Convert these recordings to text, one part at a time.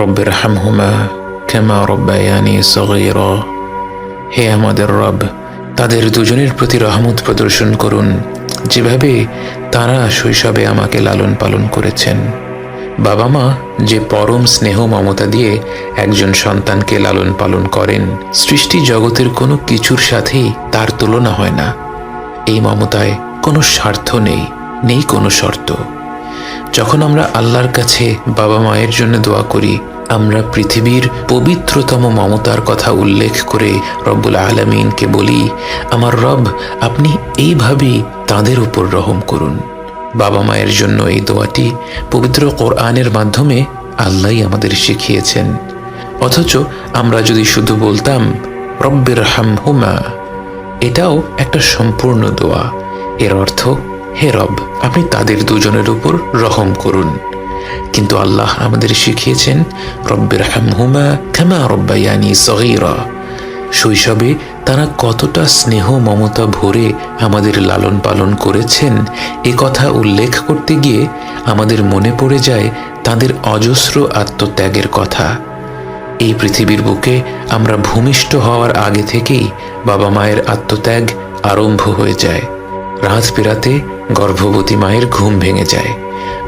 রব্বিরহামহুমা কামা রব্বায়ানি সগীরা। হে আমাদের রব, তাদের দুজনের প্রতি রহমত প্রদর্শন করুন, যেভাবে তারা শৈশবে আমাকে লালন পালন করেছেন। বাবা মা যে পরম স্নেহ মমতা দিয়ে একজন সন্তানকে লালন পালন করেন, সৃষ্টি জগতের কোনো কিছুর সাথেই তার তুলনা হয় না। এই মমতায় কোনো স্বার্থ নেই, নেই কোনো শর্ত। যখন আমরা আল্লাহর কাছে বাবা মায়ের জন্য দোয়া করি, আমরা পৃথিবীর পবিত্রতম মমতার কথা উল্লেখ করে রব্বুল আলামিনকে বলি, আমার রব, আপনি এইভাবেই তাদের উপর রহম করুন। বাবা মায়ের জন্য এই দোয়াটি পবিত্র কোরআনের মাধ্যমে আল্লাহই আমাদের শিখিয়েছেন। অথচ আমরা যদি শুধু বলতাম রব্বিরহামহুমা, এটাও একটা সম্পূর্ণ দোয়া। এর অর্থ, হে রব, আপনি তাদের দুজনের উপর রহম করুন। কিন্তু আল্লাহ আমাদের শিখিয়েছেন রব্বিরহামহুমা কামা রব্বায়ানি সগীরা। শৈশবে তারা কতটা স্নেহ মমতা ভরে আমাদের লালন পালন করেছেন, এ কথা উল্লেখ করতে গিয়ে আমাদের মনে পড়ে যায় তাদের অজস্র আত্মত্যাগের কথা। এই পৃথিবীর বুকে আমরা ভূমিষ্ঠ হওয়ার আগে থেকেই বাবা মায়ের আত্মত্যাগ আরম্ভ হয়ে যায়। রাত পেরাতে গর্ভবতী মায়ের ঘুম ভেঙে যায়,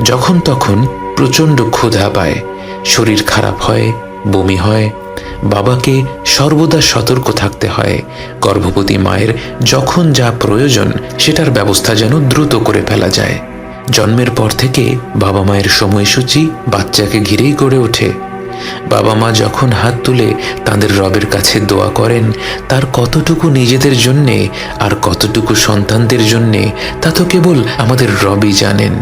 যখন তখন প্রচণ্ড ক্ষুধা পায়, শরীর খারাপ হয়, বমি হয়। বাবাকে সর্বদা সতর্ক থাকতে হয়, গর্ভবতী মায়ের যখন যা প্রয়োজন সেটার ব্যবস্থা যেন দ্রুত করে ফেলা যায়। জন্মের পর থেকে বাবা মায়ের সময়সূচি বাচ্চাকে ঘিরেই গড়ে ওঠে। বাবা মা যখন হাত তুলে তাদের রবের কাছে দোয়া করেন, তার কতটুকু নিজেদের জন্যে আর কতটুকু সন্তানদের জন্যে তা তো কেবল আমাদের রবই জানেন।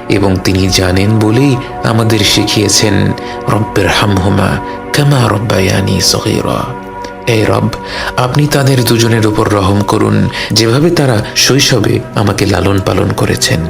এবং তিনি জানেন বলেই আমাদের শিখিয়েছেন রব্বিরহামহুমা কামা রব্বায়ানি সগীরা। এই রব, আপনি তাদের দুজনের উপর রহম করুন, যেভাবে তারা শৈশবে আমাকে লালন পালন করেছেন।